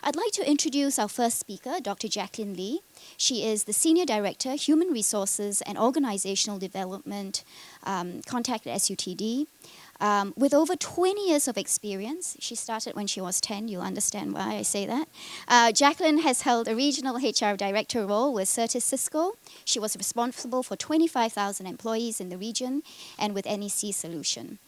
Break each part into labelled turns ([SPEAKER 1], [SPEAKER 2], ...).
[SPEAKER 1] I'd like to introduce our first speaker, Dr. Jaclyn Lee. She is the Senior Director, Human Resources and Organizational Development, Contact at SUTD. With over 20 years of experience, she started when she was 10, you'll understand why I say that. Jaclyn has held a regional HR director role with Certis Cisco. She was responsible for 25,000 employees in the region and with NEC Solution.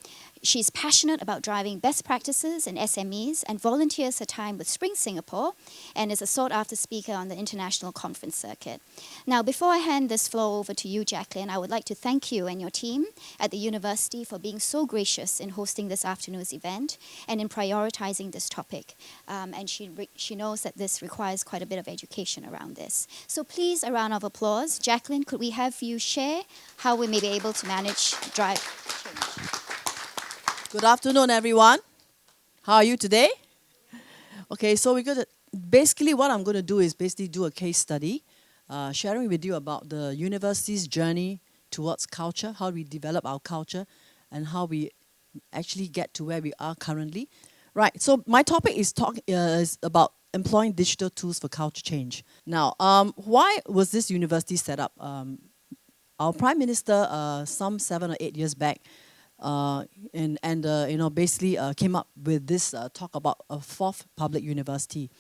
[SPEAKER 1] She's passionate about driving best practices in SMEs and volunteers her time with Spring Singapore and is a sought-after speaker on the international conference circuit. Now, before I hand this floor over to you, Jaclyn, I would like to thank you and your team at the university for being so gracious in hosting this afternoon's event and in prioritizing this topic. And she knows that this requires quite a bit of education around this. So please, a round of applause. Jaclyn, could we have you share how we may be able to drive change?
[SPEAKER 2] Good afternoon, everyone. How are you today? Okay, so we're going to, basically what I'm going to do is basically do a case study, sharing with you about the university's journey towards culture, how we develop our culture, and how we actually get to where we are currently. Right, so my topic is about employing digital tools for culture change. Now, why was this university set up? Our Prime Minister, some 7 or 8 years back, basically came up with this talk about a fourth public university.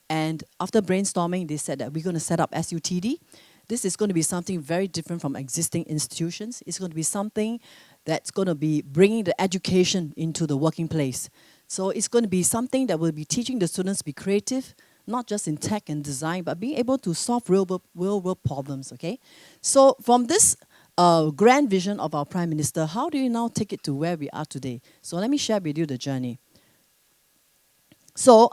[SPEAKER 2] And after brainstorming, they said that we're going to set up SUTD. This is going to be something very different from existing institutions. It's going to be something that's going to be bringing the education into the working place. So it's going to be something that will be teaching the students to be creative, not just in tech and design, but being able to solve real-world problems, okay? So from this grand vision of our Prime Minister, how do you now take it to where we are today? So let me share with you the journey. So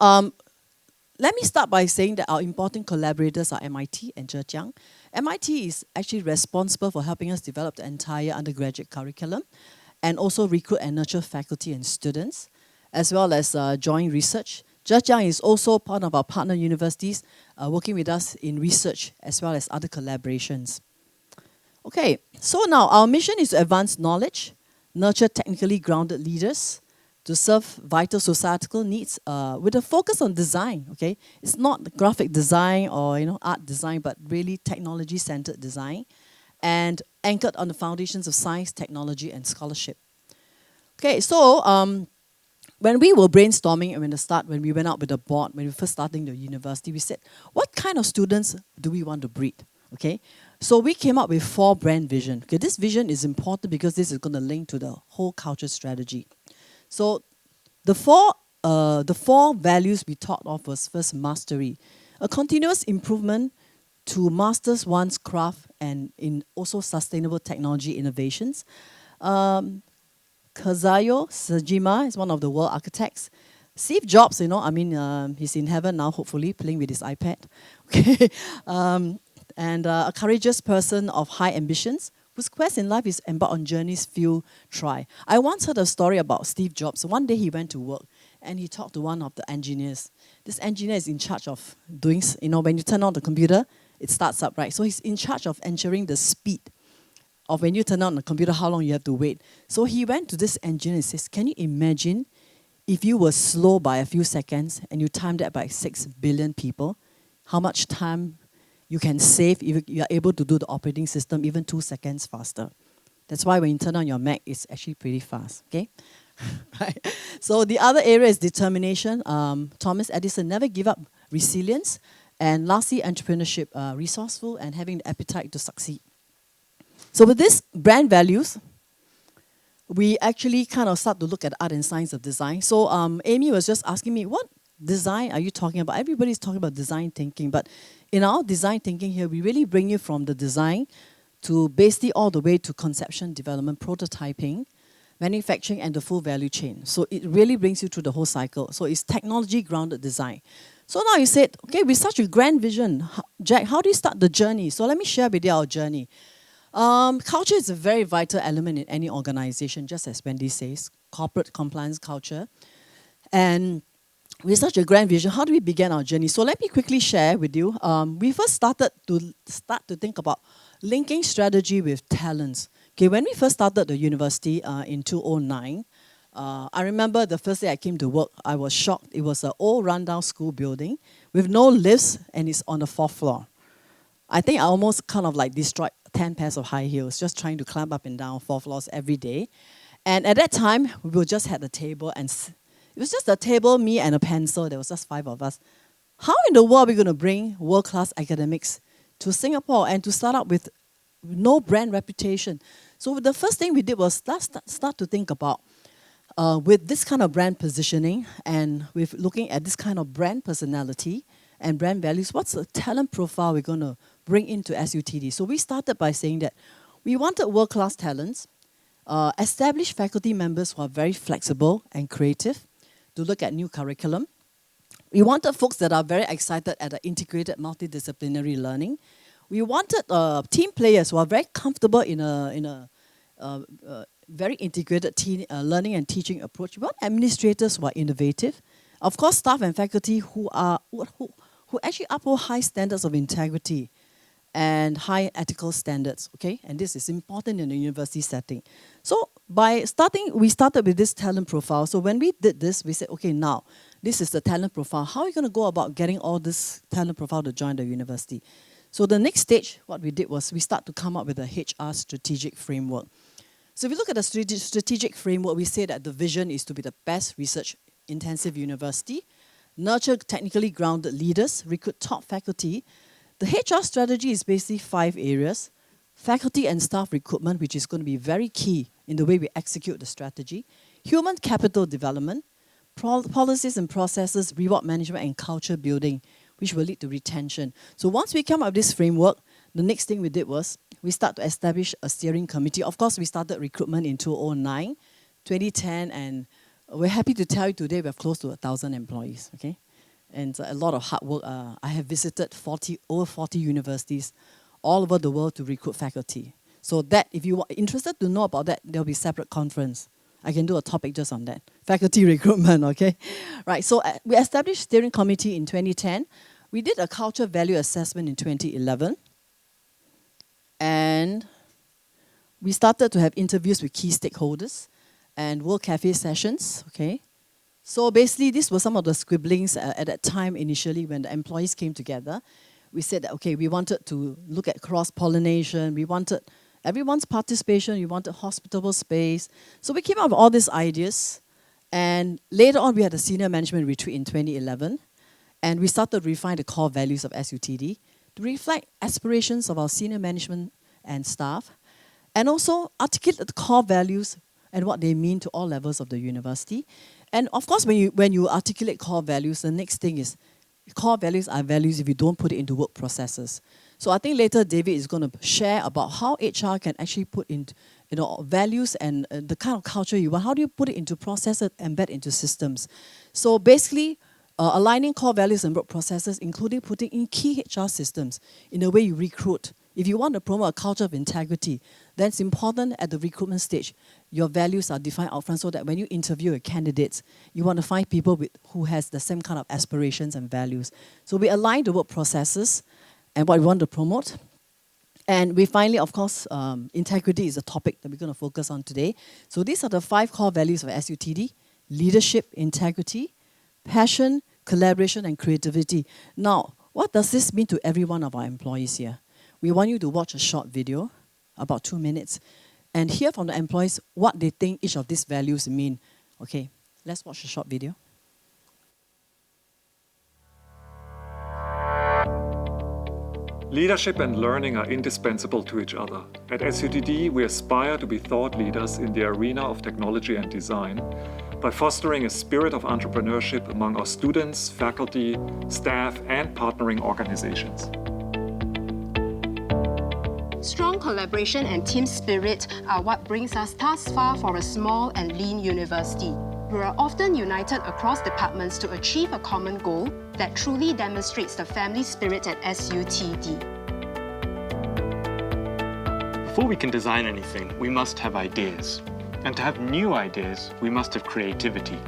[SPEAKER 2] let me start by saying that our important collaborators are MIT and Zhejiang. MIT is actually responsible for helping us develop the entire undergraduate curriculum and also recruit and nurture faculty and students, as well as join research. Zhejiang is also part of our partner universities, working with us in research as well as other collaborations. Okay, so now our mission is to advance knowledge, nurture technically grounded leaders, to serve vital societal needs with a focus on design, okay? It's not graphic design or art design, but really technology-centered design and anchored on the foundations of science, technology, and scholarship. Okay, so when we were brainstorming when we went out with the board, when we were first starting the university, we said, what kind of students do we want to breed, okay? So we came up with 4 brand vision. Okay, this vision is important because this is going to link to the whole culture strategy. So the four values we thought of was first mastery, a continuous improvement to master one's craft and in also sustainable technology innovations. Kazuyo Sejima is one of the world architects. Steve Jobs, he's in heaven now, hopefully, playing with his iPad. Okay. And a courageous person of high ambitions, whose quest in life is embark on journeys few try. I once heard a story about Steve Jobs. One day he went to work and he talked to one of the engineers. This engineer is in charge of doing, when you turn on the computer, it starts up, right? So he's in charge of ensuring the speed of when you turn on the computer, how long you have to wait. So he went to this engineer and says, can you imagine if you were slow by a few seconds and you timed that by 6 billion people, how much time you can save if you are able to do the operating system even 2 seconds faster. That's why when you turn on your Mac, it's actually pretty fast, okay? Right. So the other area is determination. Thomas Edison never give up, resilience. And lastly, entrepreneurship, resourceful and having the appetite to succeed. So with these brand values, we actually kind of start to look at art and science of design. So Amy was just asking me, what design are you talking about? Everybody's talking about design thinking, but in our design thinking here, we really bring you from the design to basically all the way to conception, development, prototyping, manufacturing, and the full value chain. So it really brings you through the whole cycle. So it's technology-grounded design. So now you said, okay, with such a grand vision, Jack, how do you start the journey? So let me share with you our journey. Culture is a very vital element in any organization, just as Wendy says, corporate compliance culture. And with such a grand vision, how do we begin our journey? So let me quickly share with you. We first started to think about linking strategy with talents. Okay, when we first started the university in 2009, I remember the first day I came to work, I was shocked. It was an old rundown school building with no lifts, and it's on the 4th floor. I think I almost kind of like destroyed 10 pairs of high heels just trying to climb up and down 4 floors every day. And at that time, we just had a table, and it was just a table, me and a pencil. There was just 5 of us. How in the world are we going to bring world-class academics to Singapore and to start up with no brand reputation? So the first thing we did was start to think about, with this kind of brand positioning and with looking at this kind of brand personality and brand values, what's the talent profile we're going to bring into SUTD? So we started by saying that we wanted world-class talents, established faculty members who are very flexible and creative to look at new curriculum. We wanted folks that are very excited at the integrated multidisciplinary learning. We wanted team players who are very comfortable in a very integrated learning and teaching approach. We want administrators who are innovative. Of course, staff and faculty who actually uphold high standards of integrity and high ethical standards, okay? And this is important in a university setting. So we started with this talent profile. So when we did this, we said, okay, now, this is the talent profile. How are we going to go about getting all this talent profile to join the university? So the next stage, what we did was we start to come up with a HR strategic framework. So if you look at the strategic framework, we say that the vision is to be the best research-intensive university, nurture technically grounded leaders, recruit top faculty. The HR strategy is basically 5 areas. Faculty and staff recruitment, which is going to be very key in the way we execute the strategy. Human capital development, policies and processes, reward management, and culture building, which will lead to retention. So once we come up with this framework, the next thing we did was we start to establish a steering committee. Of course, we started recruitment in 2009, 2010, and we're happy to tell you today we have close to 1,000 employees, okay? And a lot of hard work. I have visited over 40 universities all over the world to recruit faculty. So that, if you are interested to know about that, there'll be a separate conference. I can do a topic just on that. Faculty recruitment, okay? Right, so we established steering committee in 2010. We did a culture value assessment in 2011. And we started to have interviews with key stakeholders and World Cafe sessions, okay? So basically, these were some of the scribblings at that time initially when the employees came together. We said that, okay, we wanted to look at cross-pollination, we wanted everyone's participation, we wanted hospitable space. So we came up with all these ideas, and later on we had a senior management retreat in 2011, and we started to refine the core values of SUTD to reflect aspirations of our senior management and staff, and also articulate the core values and what they mean to all levels of the university. And of course, when you articulate core values, the next thing is, core values are values if you don't put it into work processes. So I think later David is going to share about how HR can actually put in, values and the kind of culture you want. How do you put it into processes, embed into systems? So basically, aligning core values and work processes, including putting in key HR systems in the way you recruit. If you want to promote a culture of integrity, then it's important at the recruitment stage, your values are defined out front so that when you interview your candidates, you want to find people who has the same kind of aspirations and values. So we align the work processes and what we want to promote. And we finally, of course, integrity is a topic that we're going to focus on today. So these are the 5 core values of SUTD: leadership, integrity, passion, collaboration, and creativity. Now, what does this mean to every one of our employees here? We want you to watch a short video, about 2 minutes, and hear from the employees what they think each of these values mean. Okay, let's watch a short video.
[SPEAKER 3] Leadership and learning are indispensable to each other. At SUTD, we aspire to be thought leaders in the arena of technology and design by fostering a spirit of entrepreneurship among our students, faculty, staff, and partnering organizations.
[SPEAKER 4] Strong collaboration and team spirit are what brings us thus far for a small and lean university. We are often united across departments to achieve a common goal that truly demonstrates the family spirit at SUTD.
[SPEAKER 5] Before we can design anything, we must have ideas. And to have new ideas, we must have creativity.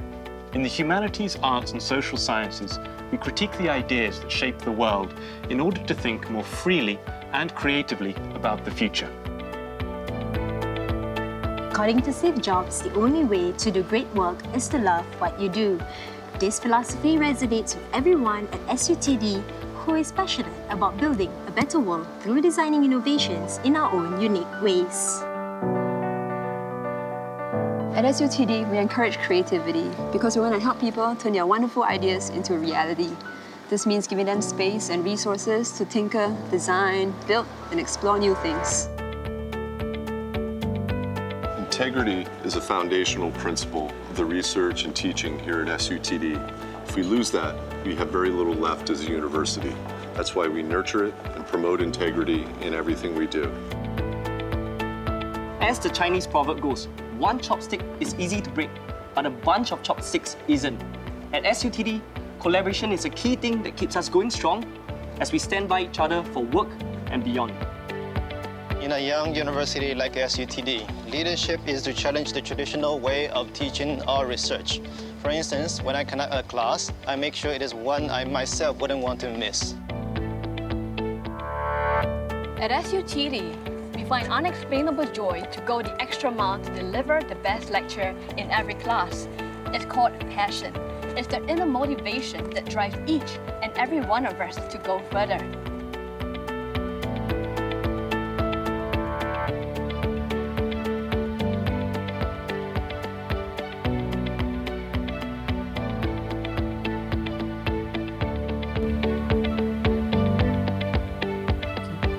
[SPEAKER 5] In the humanities, arts, and social sciences, we critique the ideas that shape the world in order to think more freely and creatively about the future.
[SPEAKER 6] According to Steve Jobs, the only way to do great work is to love what you do. This philosophy resonates with everyone at SUTD who is passionate about building a better world through designing innovations in our own unique ways.
[SPEAKER 7] At SUTD, we encourage creativity because we want to help people turn their wonderful ideas into reality. This means giving them space and resources to tinker, design, build, and explore new things.
[SPEAKER 8] Integrity is a foundational principle of the research and teaching here at SUTD. If we lose that, we have very little left as a university. That's why we nurture it and promote integrity in everything we do.
[SPEAKER 9] As the Chinese proverb goes, one chopstick is easy to break, but a bunch of chopsticks isn't. At SUTD, collaboration is a key thing that keeps us going strong as we stand by each other for work and beyond.
[SPEAKER 10] In a young university like SUTD, leadership is to challenge the traditional way of teaching or research. For instance, when I conduct a class, I make sure it is one I myself wouldn't want to miss.
[SPEAKER 11] At SUTD, we find unexplainable joy to go the extra mile to deliver the best lecture in every class. It's called passion. It's the inner motivation that drives each and every one of us to go further.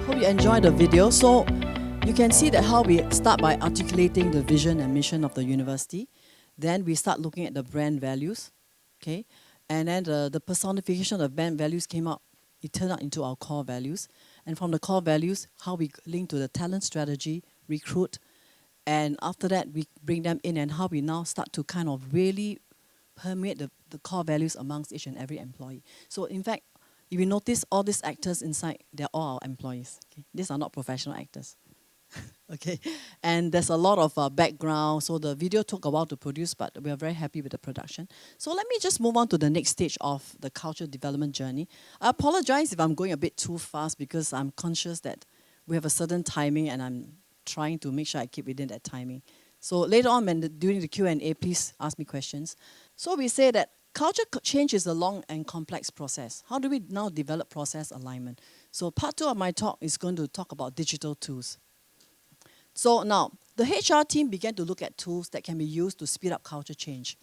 [SPEAKER 2] Hope you enjoyed the video. So you can see that how we start by articulating the vision and mission of the university. Then we start looking at the brand values, okay? And then the personification of brand values came out. It turned out into our core values. And from the core values, how we link to the talent strategy, recruit, and after that, we bring them in and how we now start to kind of really permeate the core values amongst each and every employee. So in fact, if you notice all these actors inside, they're all our employees. Okay? These are not professional actors. Okay, and there's a lot of background, so the video took a while to produce, but we are very happy with the production. So let me just move on to the next stage of the culture development journey. I apologize if I'm going a bit too fast because I'm conscious that we have a certain timing and I'm trying to make sure I keep within that timing. So later on, during the Q&A, please ask me questions. So we say that culture change is a long and complex process. How do we now develop process alignment? So part 2 of my talk is going to talk about digital tools. So now, the HR team began to look at tools that can be used to speed up culture change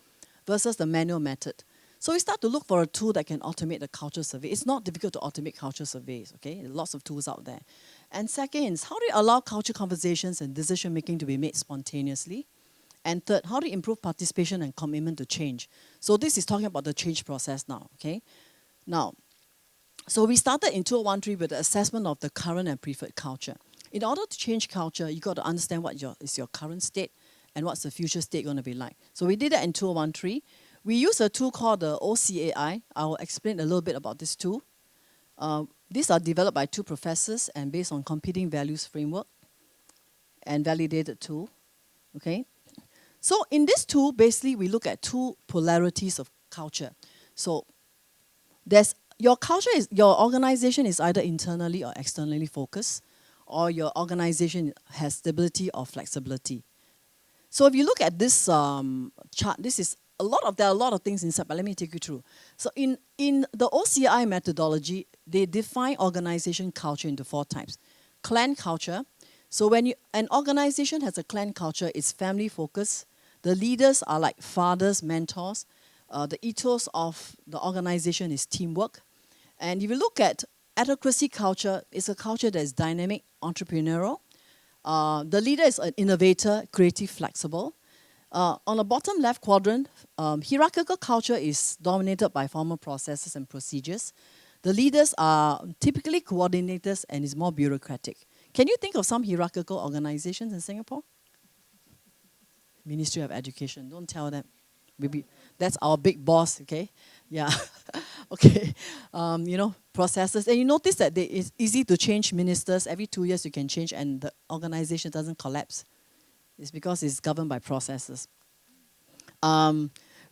[SPEAKER 2] versus the manual method. So we start to look for a tool that can automate the culture survey. It's not difficult to automate culture surveys, okay? There are lots of tools out there. And second is, how do you allow culture conversations and decision-making to be made spontaneously? And third, how do you improve participation and commitment to change? So this is talking about the change process now, okay? Now, so we started in 2013 with the assessment of the current and preferred culture. In order to change culture, you got to understand what is your current state and what's the future state going to be like. So we did that in 2013. We use a tool called the OCAI. I will explain a little bit about this tool. These are developed by 2 professors and based on competing values framework and validated tool. Okay. So in this tool, basically, we look at 2 polarities of culture. So there's your organization is either internally or externally focused, or your organization has stability or flexibility. So if you look at this chart, there are a lot of things inside, but let me take you through. So in the OCI methodology, they define organization culture into 4 types. Clan culture. So when an organization has a clan culture, it's family focused. The leaders are like fathers, mentors. The ethos of the organization is teamwork. And if you look at advocacy culture, it's a culture that is dynamic, entrepreneurial. The leader is an innovator, creative, flexible. On the bottom left quadrant, hierarchical culture is dominated by formal processes and procedures. The leaders are typically coordinators and is more bureaucratic. Can you think of some hierarchical organizations in Singapore? Ministry of Education, don't tell them. That's our big boss, okay? Yeah, okay. Processes. And you notice that it's easy to change ministers. Every 2 years you can change and the organization doesn't collapse. It's because it's governed by processes.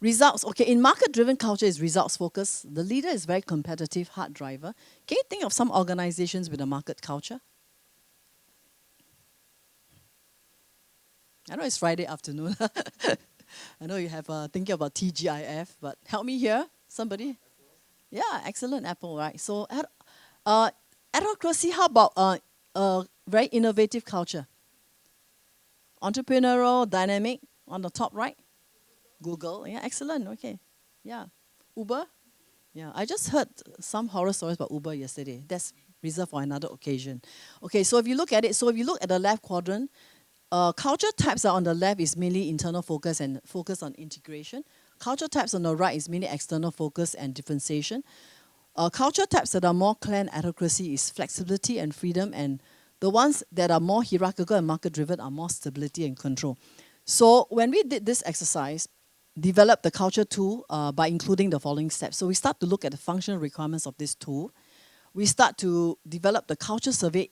[SPEAKER 2] Results. Okay, in market-driven culture, is results-focused. The leader is very competitive, hard driver. Can you think of some organizations with a market culture? I know it's Friday afternoon. I know you have thinking about TGIF, but help me here, somebody. Yeah, excellent, Apple, right? So, adhocracy, how about very innovative culture? Entrepreneurial, dynamic, on the top right? Google, yeah, excellent, okay. Yeah. Uber? Yeah, I just heard some horror stories about Uber yesterday. That's reserved for another occasion. Okay, so if you look at it, so if you look at the left quadrant, culture types are on the left is mainly internal focus and focus on integration. Culture types on the right is mainly external focus and differentiation. Culture types that are more clan adhocracy is flexibility and freedom, and the ones that are more hierarchical and market-driven are more stability and control. So when we did this exercise, develop the culture tool by including the following steps. So we start to look at the functional requirements of this tool. We start to develop the culture survey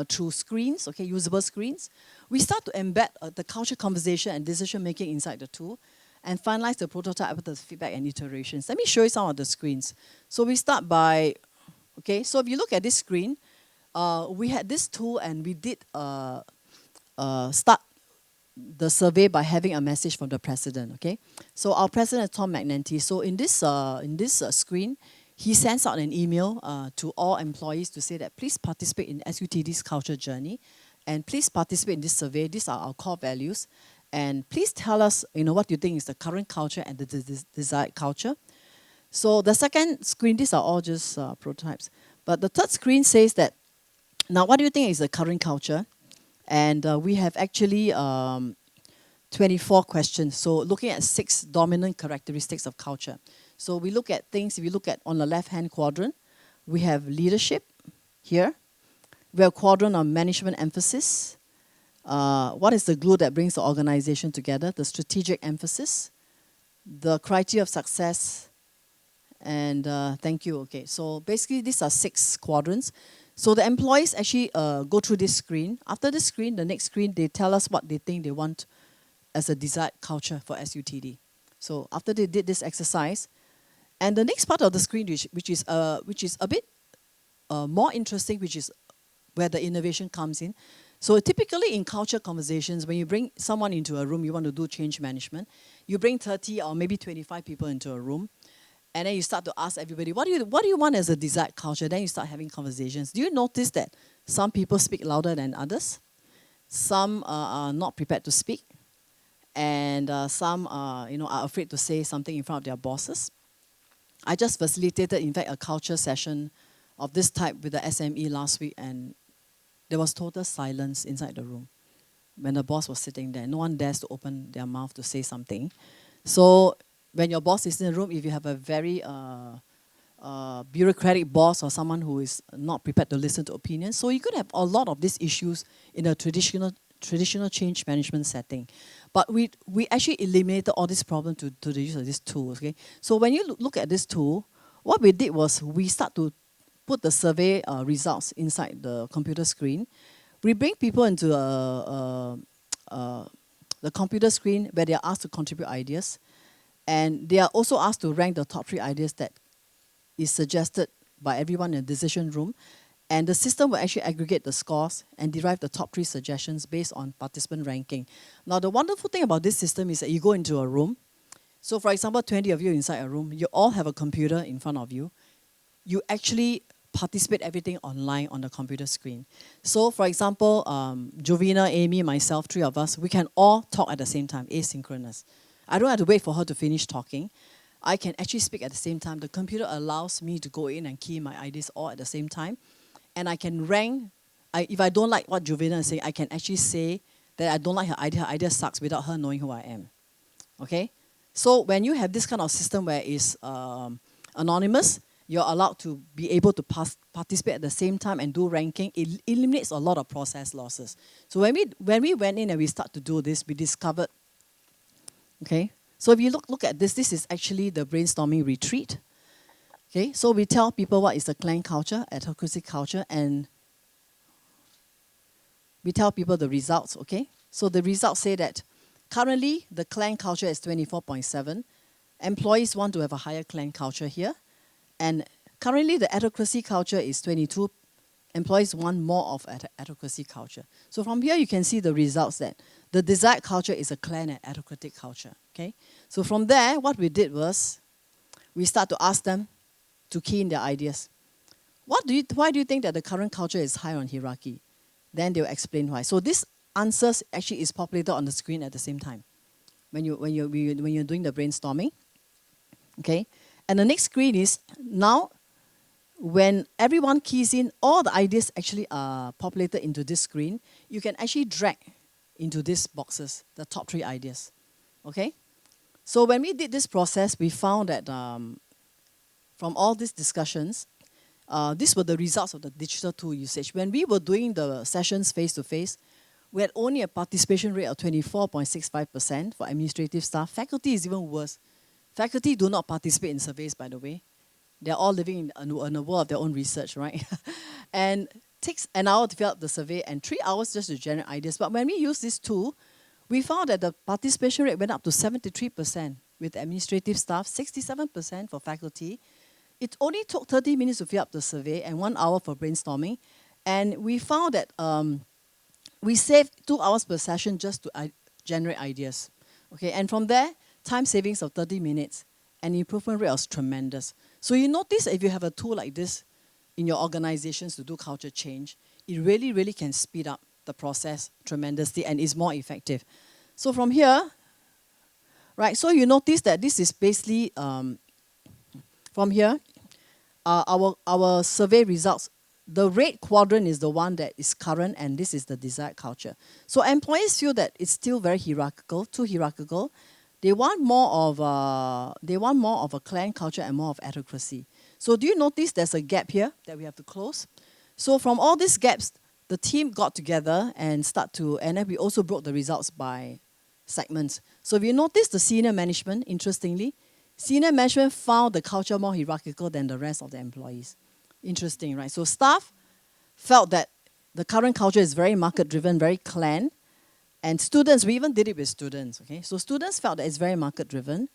[SPEAKER 2] through screens, okay, usable screens. We start to embed the culture conversation and decision making inside the tool, and finalize the prototype with the feedback and iterations. Let me show you some of the screens. So we start by, okay, so if you look at this screen, we had this tool and we did start the survey by having a message from the president, okay? So our president is Tom McNanty. So in this screen, he sends out an email to all employees to say that please participate in SUTD's culture journey, and please participate in this survey. These are our core values, and please tell us, what you think is the current culture and the desired culture. So the second screen, these are all just prototypes. But the third screen says that, now what do you think is the current culture? And we have actually 24 questions. So looking at 6 dominant characteristics of culture. So we look at things, if you look at on the left-hand quadrant, we have leadership here. We have a quadrant on management emphasis. What is the glue that brings the organization together? The strategic emphasis, the criteria of success, and thank you. Okay, so basically these are 6 quadrants. So the employees actually go through this screen. After this screen, the next screen, they tell us what they think they want as a desired culture for SUTD. So after they did this exercise, and the next part of the screen, which is a bit more interesting, which is where the innovation comes in. So typically in culture conversations, when you bring someone into a room, you want to do change management, you bring 30 or maybe 25 people into a room, and then you start to ask everybody, what do you want as a desired culture? Then you start having conversations. Do you notice that some people speak louder than others? Some are not prepared to speak, and some are afraid to say something in front of their bosses. I just facilitated, in fact, a culture session of this type with the SME last week, and there was total silence inside the room when the boss was sitting there. No one dares to open their mouth to say something. So when your boss is in the room, if you have a very bureaucratic boss or someone who is not prepared to listen to opinions, so you could have a lot of these issues in a traditional change management setting. But we actually eliminated all this problem to the use of this tool. Okay? So when you look at this tool, what we did was we start to put the survey results inside the computer screen. We bring people into the computer screen where they are asked to contribute ideas. And they are also asked to rank the top 3 ideas that is suggested by everyone in the decision room. And the system will actually aggregate the scores and derive the top 3 suggestions based on participant ranking. Now, the wonderful thing about this system is that you go into a room. So, for example, 20 of you inside a room, you all have a computer in front of you. You actually participate everything online on the computer screen. So, for example, Jovina, Amy, myself, 3 of us, we can all talk at the same time, asynchronous. I don't have to wait for her to finish talking. I can actually speak at the same time. The computer allows me to go in and key my ideas all at the same time. And I can rank. If I don't like what Jovina is saying, I can actually say that I don't like her idea sucks without her knowing who I am. Okay? So when you have this kind of system where it's anonymous, you're allowed to be able to participate at the same time and do ranking. It eliminates a lot of process losses. So when we went in and we start to do this, we discovered, okay, so if you look at this, this is actually the brainstorming retreat. Okay, so we tell people what is the clan culture, adhocracy culture, and we tell people the results, okay? So the results say that currently the clan culture is 24.7. Employees want to have a higher clan culture here. And currently the adhocracy culture is 22 employees want more of advocacy culture. So from here, you can see the results that the desired culture is a clear and advocatic culture, okay? So from there, what we did was, we start to ask them to key in their ideas. Why do you think that the current culture is high on hierarchy? Then they'll explain why. So this answers actually is populated on the screen at the same time when you're doing the brainstorming, okay? And the next screen is now, when everyone keys in, all the ideas actually are populated into this screen. You can actually drag into these boxes, the top 3 ideas, okay? So when we did this process, we found that from all these discussions, these were the results of the digital tool usage. When we were doing the sessions face-to-face, we had only a participation rate of 24.65% for administrative staff. Faculty is even worse. Faculty do not participate in surveys, by the way. They're all living in a world of their own research, right? And it takes an hour to fill out the survey and 3 hours just to generate ideas. But when we use this tool, we found that the participation rate went up to 73% with administrative staff, 67% for faculty. It only took 30 minutes to fill up the survey and 1 hour for brainstorming. And we found that we saved 2 hours per session just to generate ideas. Okay, and from there, time savings of 30 minutes and improvement rate was tremendous. So you notice if you have a tool like this in your organizations to do culture change, it really, really can speed up the process tremendously and is more effective. So from here, right, so you notice that this is basically, from here, our survey results, the red quadrant is the one that is current, and this is the desired culture. So employees feel that it's still very hierarchical, too hierarchical. They want more of a clan culture and more of advocacy. So do you notice there's a gap here that we have to close? So from all these gaps, the team got together and then we also broke the results by segments. So if you notice the senior management, interestingly, senior management found the culture more hierarchical than the rest of the employees. Interesting, right? So staff felt that the current culture is very market-driven, very clan. And students, we even did it with students, okay? So students felt that it's very market-driven.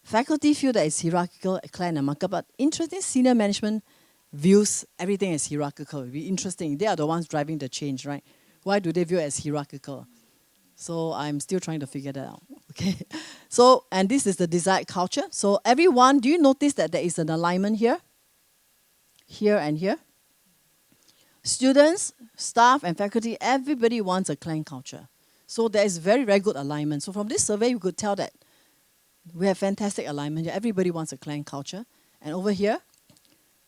[SPEAKER 2] Faculty feel that it's hierarchical, clan and market, but interesting, senior management views everything as hierarchical. It'd be interesting. They are the ones driving the change, right? Why do they view it as hierarchical? So I'm still trying to figure that out, okay? So, and this is the desired culture. So everyone, do you notice that there is an alignment here? Here and here? Students, staff, and faculty, everybody wants a clan culture. So there is very, very good alignment. So from this survey, we could tell that we have fantastic alignment here. Everybody wants a clan culture. And over here,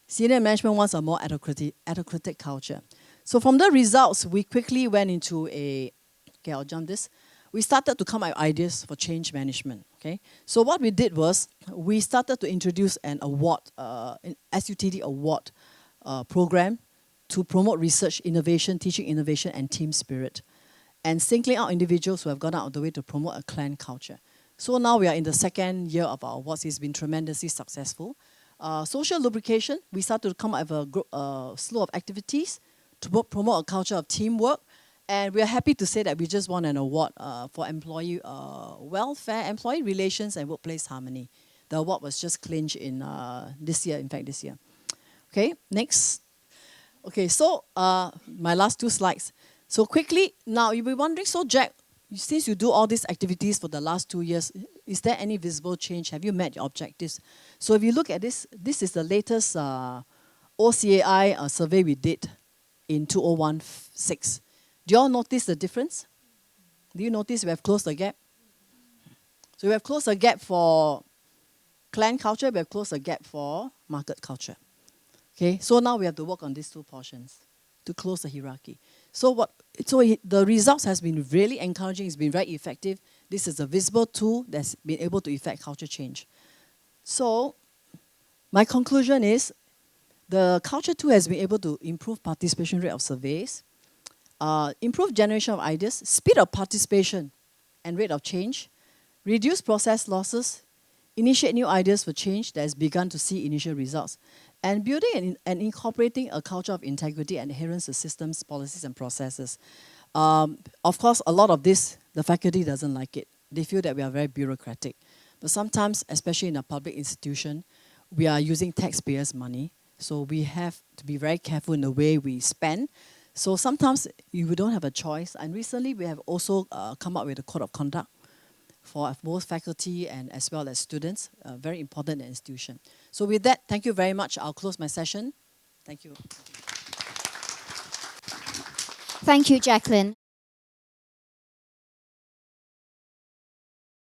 [SPEAKER 2] senior management wants a more advocatic culture. So from the results, we quickly went into okay, I'll jump this. We started to come up with ideas for change management, okay? So what we did was, we started to introduce an award, an SUTD award program to promote research, innovation, teaching innovation, and team spirit, and singling out individuals who have gone out of the way to promote a clan culture. So now we are in the 2nd year of our awards. It's been tremendously successful. Social lubrication, we started to come up with a slew of activities to promote a culture of teamwork. And we are happy to say that we just won an award for employee welfare, employee relations, and workplace harmony. The award was just clinched in this year, in fact, this year. Okay, next. Okay, so my last 2 slides. So quickly, now you'll be wondering, so Jack, since you do all these activities for the last 2 years, is there any visible change? Have you met your objectives? So if you look at this, this is the latest OCAI survey we did in 2016. Do you all notice the difference? Do you notice we have closed the gap? So we have closed the gap for clan culture, we have closed the gap for market culture. Okay, so now we have to work on these 2 portions to close the hierarchy. So the results has been really encouraging, it's been very effective. This is a visible tool that's been able to effect culture change. So my conclusion is, the culture tool has been able to improve participation rate of surveys, improve generation of ideas, speed of participation and rate of change, reduce process losses, initiate new ideas for change that has begun to see initial results, and building and incorporating a culture of integrity and adherence to systems, policies, and processes. Of course, a lot of this, the faculty doesn't like it. They feel that we are very bureaucratic. But sometimes, especially in a public institution, we are using taxpayers' money. So we have to be very careful in the way we spend. So sometimes you don't have a choice. And recently we have also come up with a code of conduct for both faculty and as well as students, very important institution. So with that, thank you very much. I'll close my session. Thank you.
[SPEAKER 1] Thank you, Jaclyn.